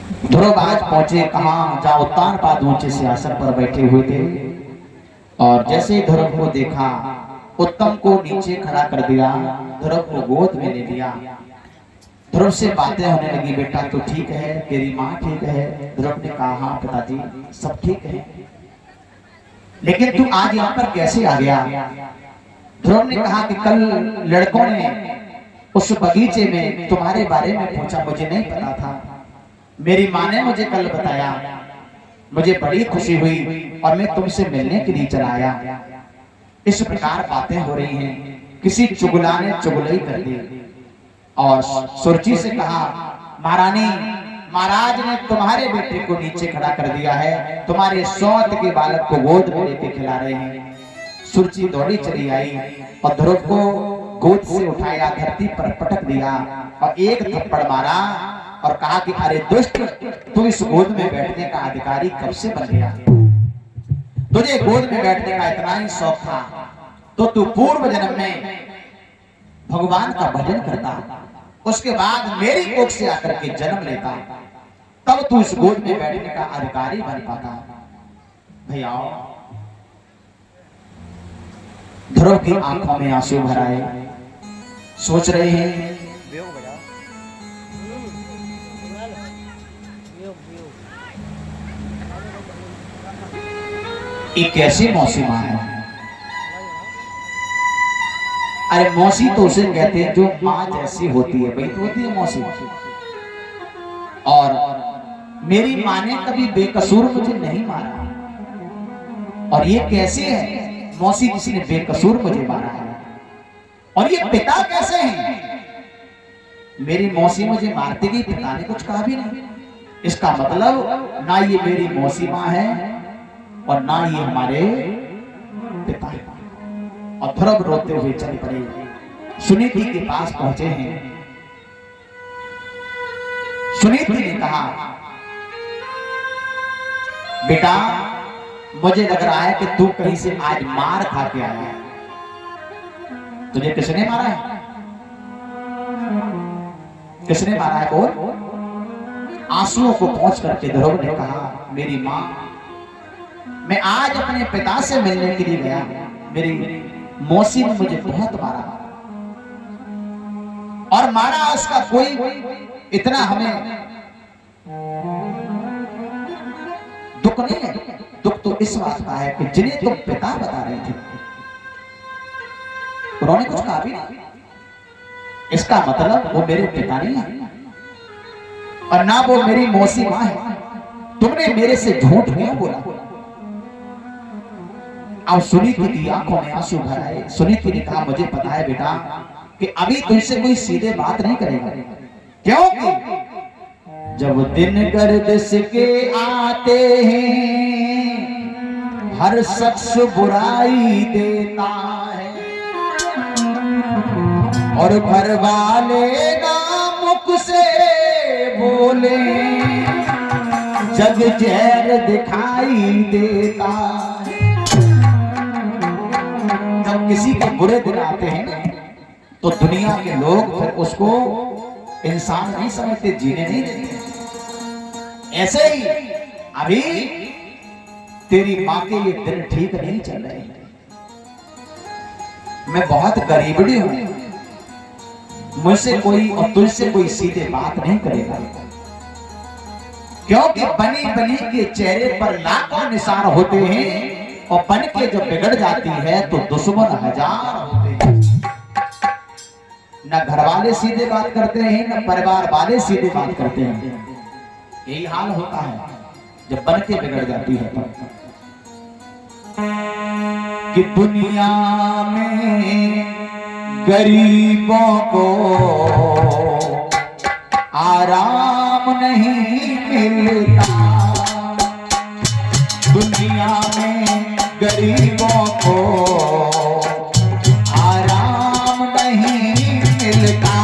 ध्रुव आज पहुंचे कहाँ, जहाँ उत्तानपाद ऊंचे सिंहासन पर बैठे हुए थे। और जैसे ही ध्रुव को देखा, उत्तम को नीचे खड़ा कर दिया, ध्रुव को गोद में ले लिया। ध्रुव से बातें होने लगी, बेटा तो ठीक है, तेरी माँ ठीक है? ध्रुव ने कहा हाँ पिताजी सब ठीक है, लेकिन तू आज यहाँ पर कैसे आ गया? ध्रुव ने कहा कि कल लड़कों ने उस बगीचे में तुम्हारे बारे में पूछा, मुझे नहीं पता था, मेरी माँ ने मुझे कल बताया, मुझे बड़ी खुशी हुई और मैं तुमसे मिलने के लिए चला आया। इस प्रकार बातें हो रही हैं, किसी चुगला ने चुगली कर दी और सुरुचि से कहा, महारानी महाराज ने तुम्हारे बेटे को नीचे खड़ा कर दिया है, तुम्हारे सौत के बालक को गोद में लेके खिला रहे हैं। सुरुचि दौड़ी चली आई और ध्रुव को गोद से उठाया, धरती पर पटक दिया और एक थप्पड़ मारा और कहा कि अरे दुष्ट, तू इस गोद में बैठने का अधिकारी कब से बन गया? तुझे गोद में बैठने का इतना ही शौक था तो तू पूर्व जन्म में भगवान का भजन करता, उसके बाद मेरी कोख से आकर के जन्म लेता, तब तू इस गोद में बैठने का अधिकारी बन पाता। भैया ध्रुव की आंखों में आंसू भर आए, सोच रहे हैं ये कैसी मौसी माँ है? अरे मौसी तो उसे कहते हैं जो माँ जैसी होती है, भाई तो होती है मौसी। और मेरी माँ ने कभी बेकसूर मुझे नहीं मारा, और ये कैसी है मौसी, किसी ने बेकसूर मुझे मारा है। और ये पिता कैसे हैं? मेरी मौसी मुझे मारती गई, पिता ने कुछ कहा भी नहीं। इसका मतलब ना ये मेरी मौसी माँ है और ना ये हमारे पिता है। और ध्रुव रोते हुए चल पड़े, सुनीति के पास पहुंचे हैं। सुनीति ने कहा, बेटा मुझे लग रहा है कि तू कहीं से आज मार खा के आया है, तुझे किसने मारा है? किसने मारा है बोल? आंसुओं को पहुंच करके ध्रुव ने कहा, मेरी माँ, मैं आज अपने पिता से मिलने के लिए गया, मेरी मौसी ने मुझे बहुत मारा, और मारा उसका कोई इतना हमें दुख नहीं है। दुख तो इस बात का है कि जिन्हें तुम पिता बता रहे थे उन्होंने कुछ कहा भी नहीं। इसका मतलब वो मेरे पिता नहीं है और ना वो मेरी मौसी माँ है। तुमने मेरे से झूठ क्यों बोला? अब सुनीति की आंखों में आंसू भर आए। सुनीति ने कहा, मुझे पता है बेटा कि अभी तुमसे कोई सीधे बात नहीं करेगा, क्योंकि जब दिन गर्दिश के आते हैं हर शख्स बुराई देता है, और घर वाले ना मुख से बोले जग जहर दिखाई देता है। जब किसी के बुरे दिन आते हैं तो दुनिया के लोग फिर उसको इंसान नहीं समझते, जीने नहीं देते। ऐसे ही अभी तेरी माँ के ये दिन ठीक नहीं चल रहे, मैं बहुत गरीबड़ी हूं, मुझसे कोई और तुझसे कोई सीधे बात नहीं करेगा, क्योंकि बनी बनी के चेहरे पर लाखों निशान होते हैं और बन के जब बिगड़ जाती है तो दुश्मन हजार होते हैं। न घर वाले सीधे बात करते हैं, न परिवार वाले सीधे बात करते हैं। यही हाल होता है जब बन के बिगड़ जाती है तो। कि दुनिया में गरीबों को आराम नहीं मिलता, दुनिया में गरीबों को आराम नहीं मिलता।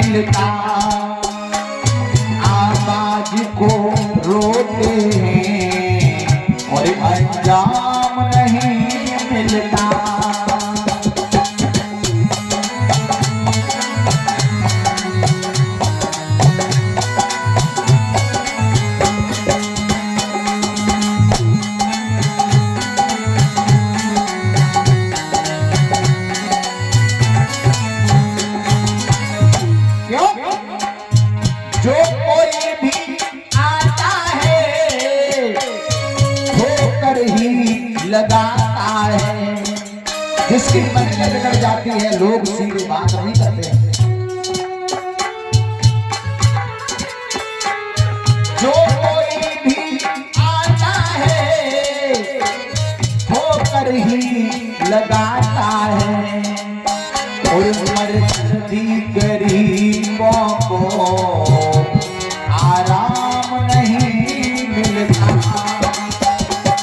मिलता, आवाज को रोते हैं और अंजाम नहीं मिलता। जो कोई भी आता है ठोकर ही लगाता है, जिसकी मंजिल बिगड़ जाती है लोग सीधे बात नहीं करते हैं। जो कोई भी आता है ठोकर ही लगाता है और मर्दी गरीबों को आराम नहीं मिलता।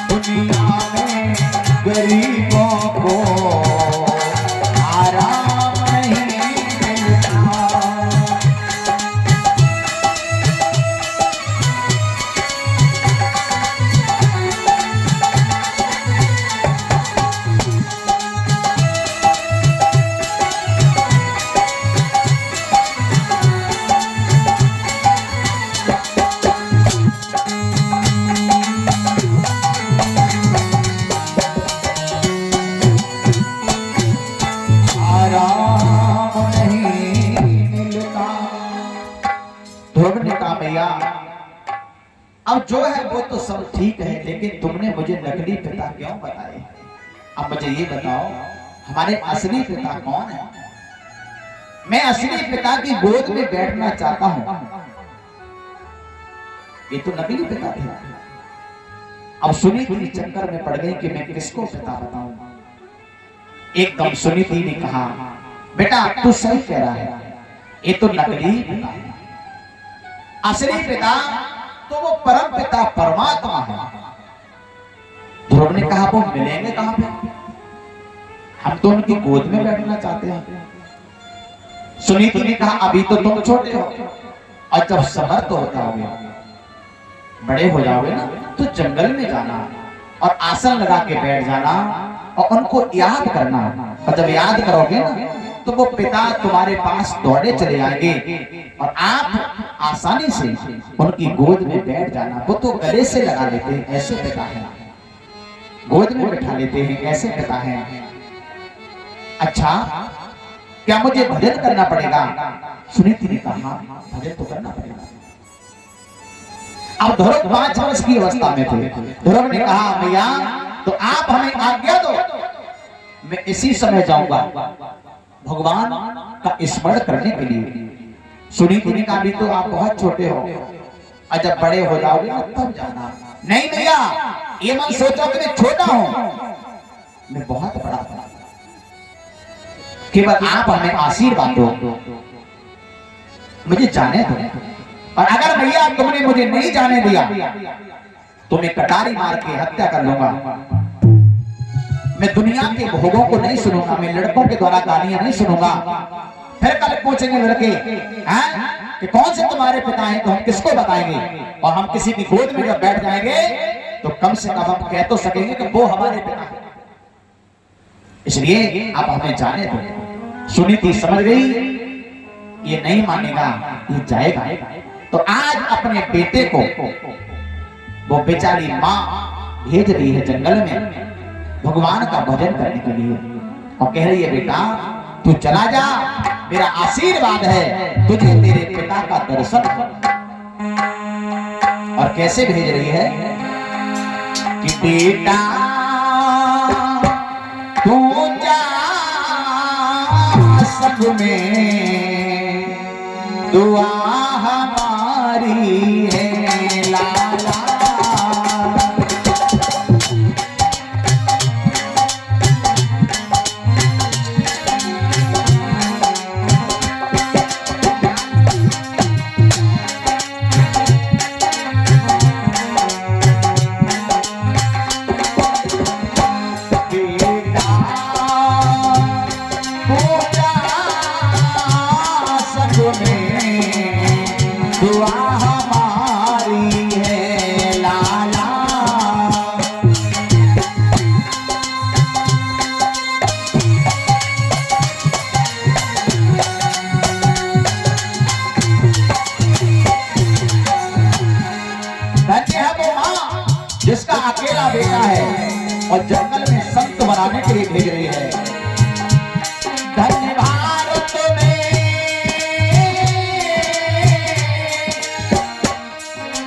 दुनिया में गरीबों को आराम नहीं मिलता। भैया अब जो है वो तो सब ठीक है, लेकिन तुमने मुझे नकली पिता क्यों बताए? अब मुझे ये बताओ हमारे असली पिता कौन है? मैं असली पिता की गोद में बैठना चाहता हूं। ये तो नकली पिता थे। अब सुनीति के चक्कर में पड़ गई कि मैं किसको पिता बताऊं। एकदम सुनीति ने कहा बेटा तू सही कह रहा है, ये तो नकली पिता है। असली पिता तो वो परम पिता परमात्मा है। ध्रुव ने कहा वो मिलेंगे कहां पे? हम तो उनकी गोद में बैठना चाहते हैं। सुनीति ने कहा अभी तो तुम छोटे हो और जब समर्थ होता होगे, बड़े हो जाओगे ना, तो जंगल में जाना और आसन लगा के बैठ जाना और उनको याद करना। और जब याद करोगे ना तो वो पिता तुम्हारे पास दौड़े चले आएंगे और आप आसानी से उनकी गोद में बैठ जाना। वो तो गले से लगा लेते हैं, ऐसे पिता है। गोद में बैठा लेते हैं, ऐसे पिता है। अच्छा क्या मुझे भजन करना पड़ेगा? सुनीति ने कहा भजन तो करना पड़ेगा। अब ध्रुव 5 वर्ष की अवस्था में थे। ध्रुव ने कहा भैया तो आप हमें आज्ञा दो, मैं इसी समय जाऊंगा भगवान का स्मरण करने के लिए। सुनीति ने कहा भी तो आप बहुत छोटे हो और जब बड़े हो जाओगे ना तब जाना। नहीं भैया ये मत सोचो कि मैं छोटा हूं, मैं बहुत बड़ा हूं। केवल आप हमें आशीर्वाद दो, मुझे जाने दो। और अगर भैया तुमने मुझे नहीं जाने दिया तो मैं कटारी मार के हत्या कर लूंगा। मैं दुनिया के भोगों को नहीं सुनूंगा, मैं लड़कों के द्वारा गालियां नहीं सुनूंगा। फिर कल पूछेंगे लड़के हैं कि कौन से तुम्हारे पिता हैं, तो हम किसको बताएंगे? और हम किसी की गोद में जब बैठ जाएंगे तो कम से कम हम कह तो सकेंगे कि वो हमारे पिता हैं। इसलिए आप हमें जाने दो। सुनीति समझ गई ये नहीं मानेगा, ये जाएगा। तो आज अपने बेटे को वो बेचारी माँ भेज रही है जंगल में भगवान का भजन करने के लिए और कह रही है बेटा तू चला जा, मेरा आशीर्वाद है तुझे तेरे पिता का दर्शन। और कैसे भेज रही है कि बेटा तू जा संग में, दुआ हमारी है लाला। में और जंगल में संत बनाने के लिए भेज रही है। धन्यवाद तुम्हें,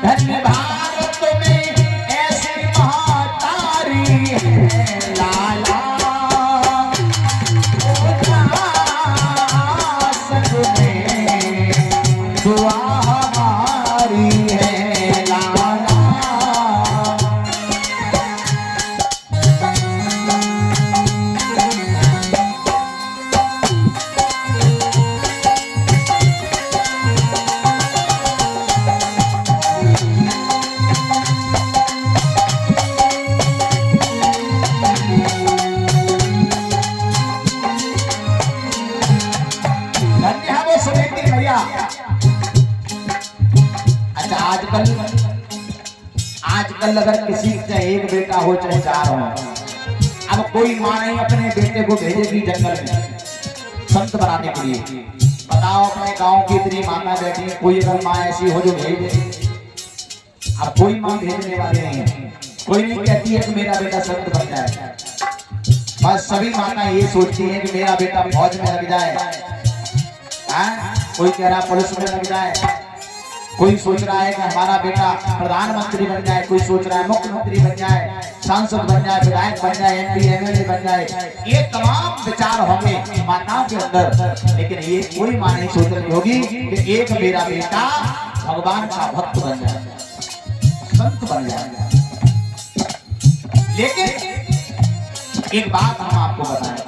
धन्यवाद तुम्हें ऐसी महातारी है लाला, सच में दुआ हमारी है लाला। अच्छा आजकल अगर किसी का एक बेटा हो चाहे चार हो, अब कोई माँ नहीं अपने बेटे को भेजेगी जंगल में संत बनाने के लिए। बताओ अपने गांव की इतनी माता बैठी है, कोई अगर माँ ऐसी हो जो भेजे? अब कोई माँ भेजने वाली नहीं है। कोई नहीं कहती है कि मेरा बेटा संत बन जाए। बस सभी माता ये सोचती है कि मेरा बेटा फौज में लग जाए, कोई कह रहा पुलिस में लग जाए, कोई सोच रहा है कि हमारा बेटा प्रधानमंत्री बन जाए, कोई सोच रहा है मुख्यमंत्री बन जाए, सांसद बन जाए, विधायक बन जाए, एमपी एमएलए बन जाए। ये तमाम विचार होंगे माताओं के अंदर, लेकिन ये कोई माँ नहीं सोच रही होगी कि एक मेरा बेटा भगवान का भक्त बन जाए, संत बन जाए। लेकिन एक बात हम आपको बताएं,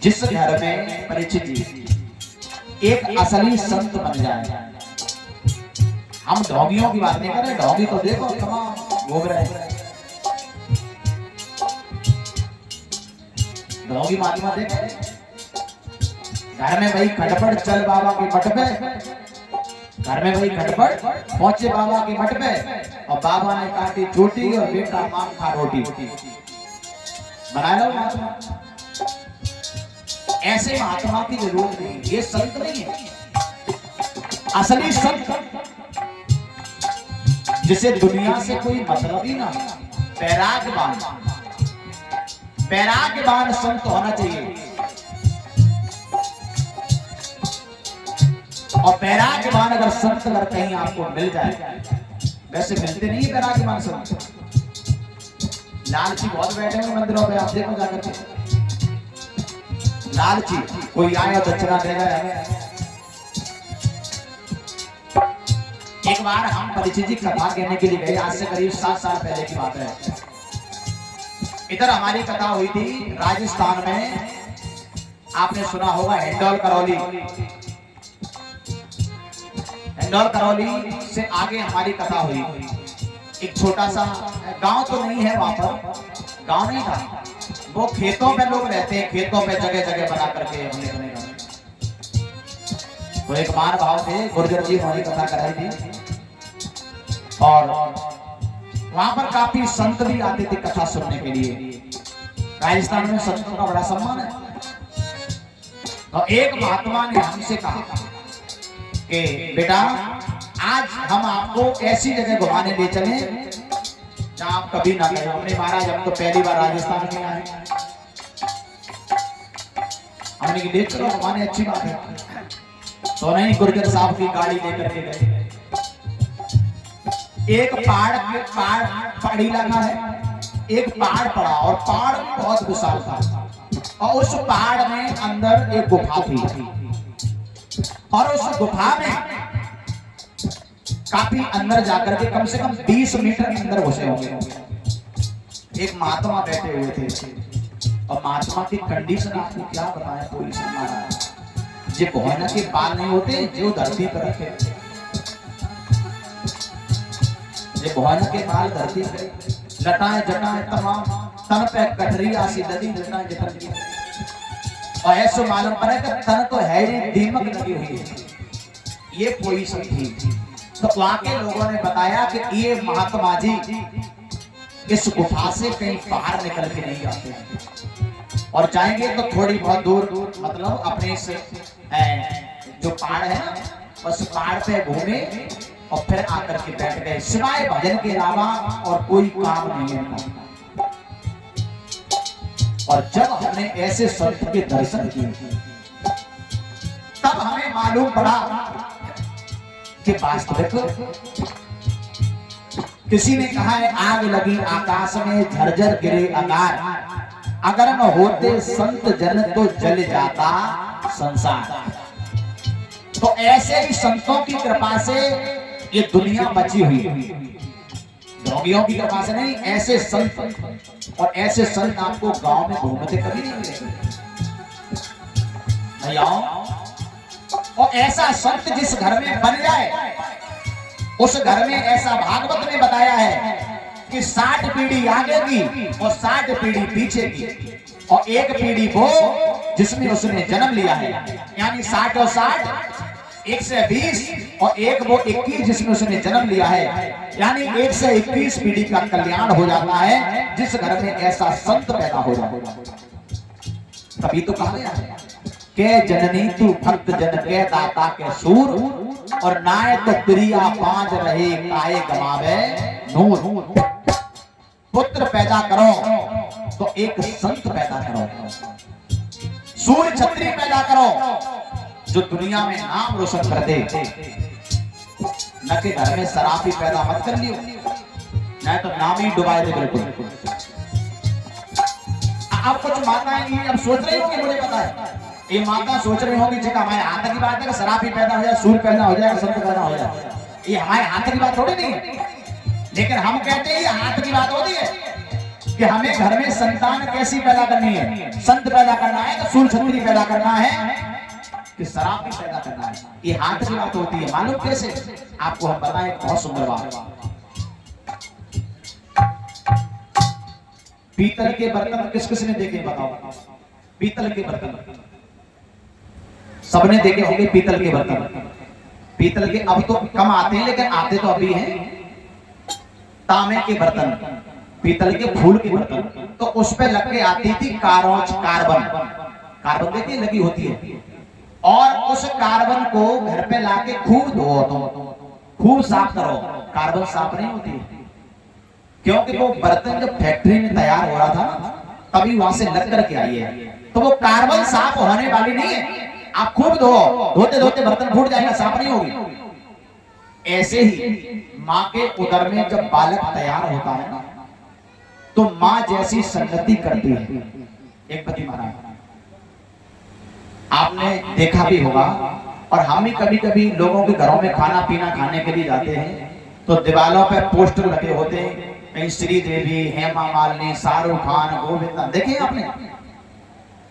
जिस घर में परीक्षित जी एक असली संत बन जाए, हम डॉगियों की बात नहीं कर रहे, डॉगी तो देखो तमाम घूम रहे हैं, डॉगी महात्मा देख घर में भाई खटपट चल बाबा के मठ पे, घर में भाई खटपट पहुंचे बाबा के मठ पे, और बाबा ने काटी चोटी और बेटा मां खा रोटी, बना लो महात्मा। ऐसे महात्मा की जरूरत नहीं, ये संत नहीं है। असली संत जिसे दुनिया से कोई मतलब ही ना, वैराग्यवान, वैराग्यवान संत होना चाहिए। और वैराग्यवान अगर संत अगर कहीं आपको मिल जाए, वैसे मिलते नहीं है वैराग्यवान संत। लालची बहुत बैठे हैं मंदिरों में, आप देखो जाकर के लालची, कोई आया दक्षिणा दे रहा है। एक बार हम परीक्षित जी कथा कहने के लिए गए, आज से करीब 7 साल पहले की बात है। इधर हमारी कथा हुई थी राजस्थान में, आपने सुना होगा हिंडौल करौली। हिंडौल करौली से आगे हमारी कथा हुई। एक छोटा सा गांव तो नहीं है, वहां पर गांव नहीं था, वो खेतों पे लोग रहते हैं, खेतों पे जगह जगह बना करके हमने बनेगा। तो एक मार भाव थे गुर्जर जी, हमारी कथा कराई थी, और वहां पर काफी संत भी आते थे कथा सुनने के लिए। राजस्थान में संतों का बड़ा सम्मान है। तो एक महात्मा ने हमसे कहा कि बेटा आज हम आपको ऐसी जगह घुमाने ले चले जहां आप कभी ना गए। हमने महाराज हम तो पहली बार राजस्थान में आए, हमने की ले चलो घुमाने, अच्छी बात है। तो नहीं, गुर्जर साहब की गाड़ी लेकर के गए। एक पहाड़ी इलाका है, एक पहाड़ पड़ा, और पहाड़ बहुत विशाल था, और उस पहाड़ में अंदर एक गुफा थी, और उस गुफा में काफी अंदर जाकर के कम से कम 20 मीटर के अंदर घुसे होंगे। एक महात्मा बैठे हुए थे, और महात्मा की कंडीशन आपको क्या बताएं, कोई महाराज जे भौना के बाल नहीं होते जो धरती पर रखे, जे भौना के बाल धरती पे लटाएं जटाएं तमाम तन पे कटरी आसी नदी लटाएं जटाएं, और ऐसे मालूम पड़ा कि तन तो है ही दीमक लगी हुई है, ये पोजीशन थी। तो वहां के लोगों ने बताया कि ये महात्मा जी इस गुफा से कहीं बाहर निकल के नहीं जाते हैं, और जाएंगे तो थोड़ी बहुत दूर, मतलब अपने से जो पहाड़ है ना, बस पहाड़ पे घूमे और फिर आकर के बैठ गए। सिवाय भजन के अलावा और कोई काम नहीं है। और जब हमने ऐसे संत के दर्शन किए तब हमें मालूम पड़ा कि वास्तविक किसी ने कहा है आग लगी आकाश में झरझर गिरे अंगार, अगर न होते संत जन तो जल जाता संसार। तो ऐसे ही संतों की कृपा से ये दुनिया बची हुई है, योगियों की कृपा से नहीं। ऐसे संत और ऐसे संत आपको गांव में घूमते कभी नहीं मिलेंगे भैया। और ऐसा संत जिस घर में बन जाए उस घर में, ऐसा भागवत ने बताया है कि 60 पीढ़ी आगे की और 60 पीढ़ी पीछे की, और एक पीढ़ी वो जिसमें उसने जन्म लिया है, यानी 60 और 60 120, और एक वो 21 जिसमें उसने जन्म लिया है, यानी 121 पीढ़ी का कल्याण हो जाता है जिस घर में ऐसा संत पैदा हो जाता है। तभी तो कहा गया है के जननी तू भक्त जन के दाता के सूर, और नाय तो प्रिया पांच रहे काए गमावे नूर। पुत्र पैदा करो तो एक संत पैदा करो, सूर्य छत्री पैदा करो जो दुनिया में नाम रोशन कर दे। न के घर में शराबी पैदा मत कर लियो, नहीं तो नाम ही डुबा दे बिल्कुल। आप कुछ माताएं ये अब सोच रही होंगी, मुझे पता है ये माता सोच रही होगी जी हमारे हाथ की बात है कि शराबी पैदा हो जाए, सूर्य पैदा हो जाए, संत पैदा हो जाए, ये हमारे हाथ की बात थोड़ी नहीं है। लेकिन हम कहते हैं ये हाथ की बात होती है कि हमें घर में संतान कैसी पैदा करनी है, संत पैदा करना है तो सूर्य छत्री पैदा करना है कि शराबी पैदा करना है, ये हाथ की बात होती है। मालूम कैसे? आपको हम बताएं बहुत सुंदर बात। पीतल के बर्तन किस किस ने देखे बताओ? पीतल के बर्तन सबने देखे होंगे। पीतल के बर्तन, पीतल के अब तो कम आते हैं लेकिन आते तो अभी हैं। तांबे के बर्तन, पीतल के फूल के बर्तन, तो उस पे लग के आती थी कारोच, कार्बन। कार्बन देखिए लगी होती है, और उस कार्बन को घर पे लाके खूब धो, तो खूब साफ करो। कार्बन साफ नहीं होती क्योंकि वो बर्तन जब फैक्ट्री में तैयार हो रहा था तभी वहां से लग करके आई है, तो वो कार्बन साफ होने वाली नहीं है। आप खूब धो, धोते धोते बर्तन फूट जाएगा, साफ नहीं होगी। ऐसे ही माँ के उदर में जब बालक तैयार होता है ना, तो माँ जैसी संगति करती है। एक पति महाराज आपने देखा भी होगा, और हम भी कभी कभी लोगों के घरों में खाना पीना खाने के लिए जाते हैं तो दीवारों पे पोस्टर लगे होते हैं, कहीं श्री देवी, हेमा मालिनी, शाहरुख खान, गोविंदा, देखे आपने।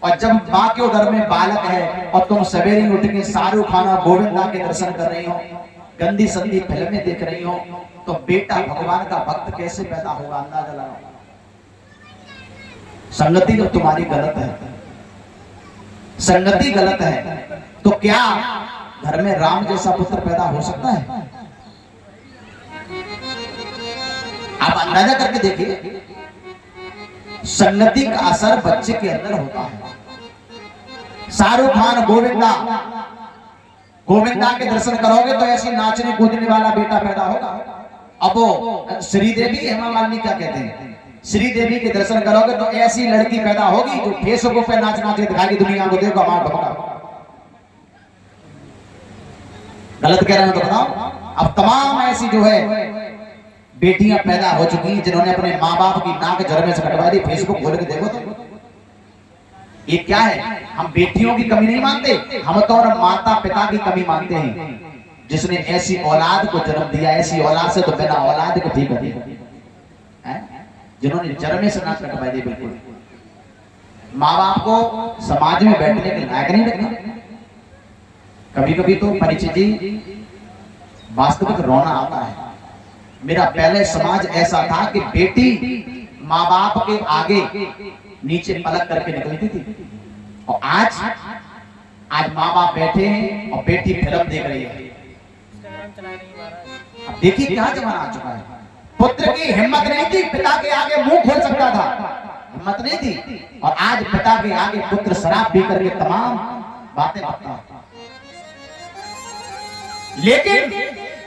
और जब माँ के उदर में बालक है और तुम सवेरे उठ के शाहरुख खान और गोविंदा के दर्शन कर रही हो, गंदी संदी फिल्में देख रही हो, तो बेटा भगवान का भक्त कैसे पैदा होगा? अंदाजा लगाओ। संगति जब तुम्हारी गलत है, संगति गलत है, तो क्या घर में राम जैसा पुत्र पैदा हो सकता है? आप अंदाजा करके देखिए, संगति का असर बच्चे के अंदर होता है। शाहरुख खान, गोविंदा, गोविंदा के दर्शन करोगे तो ऐसी नाचने कूदने वाला बेटा पैदा होगा। अब वो श्रीदेवी, हेमा मालिनी क्या कहते हैं, श्रीदेवी के दर्शन करोगे तो ऐसी लड़की पैदा होगी जो फेसबुक पे नाच नाच के दिखाएगी दुनिया को, देखो हमारा भगवान। गलत कह रहे हैं तो बताओ। अब तमाम ऐसी जो है बेटियां पैदा हो चुकी हैं जिन्होंने अपने माँ बाप की नाक जड़ में से कटवा दी। फेसबुक खोल के देखो तो ये क्या है? हम बेटियों की कमी नहीं मानते, हम तो और माता पिता की कमी मानते हैं जिसने ऐसी औलाद को जन्म दिया। ऐसी औलाद से तो बिना औलाद को ठीक है, जिन्होंने जड़ में से नाक कटवा दी। बिल्कुल माँ बाप को समाज में बैठने के लायक नहीं रखना। कभी कभी तो परिचय जी वास्तविक रोना आता है। मेरा पहले समाज ऐसा था कि बेटी माँ बाप के आगे नीचे पलक करके निकलती थी, और आज माँ बाप बैठे हैं और बेटी फिल्म देख रही है। अब देखिए क्या जमाना आ चुका है। पुत्र की हिम्मत नहीं थी, पिता के आगे मुंह खोल सकता था, हिम्मत नहीं थी, और आज पिता के आगे पुत्र शराब पी करके तमाम बातें करता है। लेकिन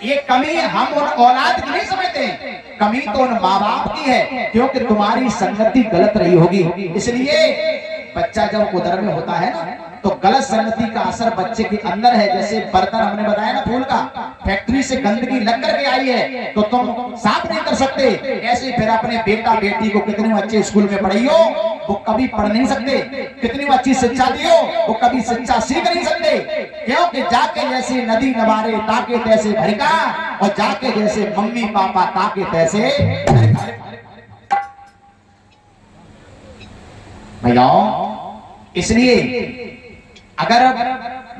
ये कमी हम उन औलाद की नहीं समझते, कमी तो उन माँ बाप की है, क्योंकि तुम्हारी संगति गलत रही होगी। इसलिए बच्चा जब उदर में होता है ना, तो गलत संगति का असर बच्चे के अंदर है। जैसे बर्तन हमने बताया ना फूल का, फैक्ट्री से गंदगी लग करके आई है तो तुम साफ नहीं कर सकते। ऐसे फिर अपने बेटा बेटी को कितने अच्छे स्कूल में पढ़ाइयो, वो कभी पढ़ नहीं सकते। कितनी अच्छी शिक्षा दियो, वो कभी शिक्षा सीख नहीं सकते, क्योंकि जाके जैसे नदी नवारे ताके तैसे भरिका, और जाके जैसे मम्मी पापा ताके तैसे भैया। इसलिए अगर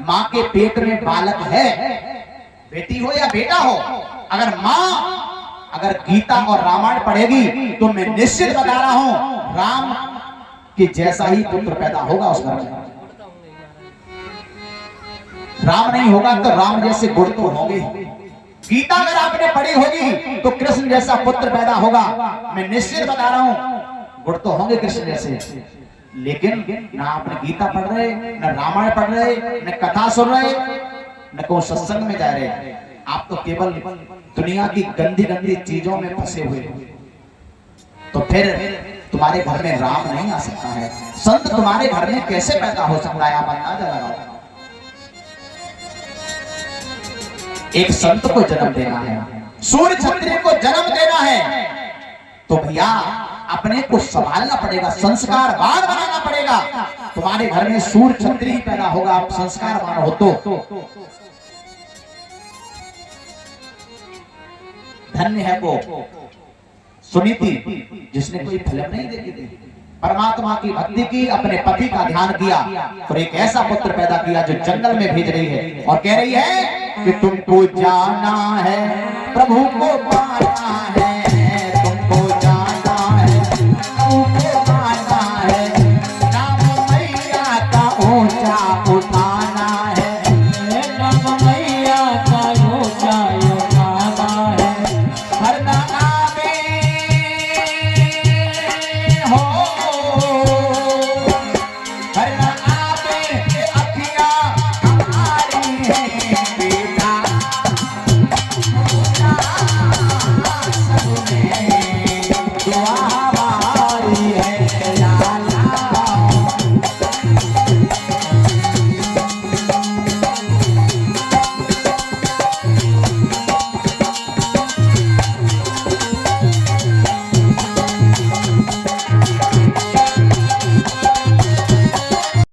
माँ के पेट में बालक है, बेटी हो या बेटा हो, अगर माँ अगर गीता और रामायण पढ़ेगी तो मैं निश्चित बता रहा हूं राम के जैसा ही पुत्र पैदा होगा उस घर में। राम नहीं होगा तो राम जैसे गुण तो होंगे। गीता अगर आपने पढ़ी होगी तो कृष्ण जैसा पुत्र पैदा होगा, मैं निश्चित बता रहा हूं, गुण तो होंगे कृष्ण जैसे। लेकिन ना आपने गीता पढ़ रहे, न रामायण पढ़ रहे, न कथा सुन रहे, न कोई सत्संग में जा रहे, आप तो केवल दुनिया की गंदी गंदी चीजों में फंसे हुए। तो फिर तुम्हारे घर में राम नहीं आ सकता है, संत तुम्हारे घर में कैसे पैदा हो सकता है, आप अंदाजा लगाओ। एक संत को जन्म देना है, सूर्य क्षत्रिय को जन्म देना है, तो भैया अपने को संभालना पड़ेगा, संस्कारवान बनाना पड़ेगा। तुम्हारे घर में सूर्य क्षत्रिय पैदा होगा, आप संस्कारवान हो तो धन्य है वो सुनीति जिसने कोई फिल्म नहीं देखी थी, परमात्मा की भक्ति की, अपने पति का ध्यान किया और एक ऐसा पुत्र पैदा किया जो जंगल में भेज रही है और कह रही है कि तुमको जाना है, प्रभु को पाना है।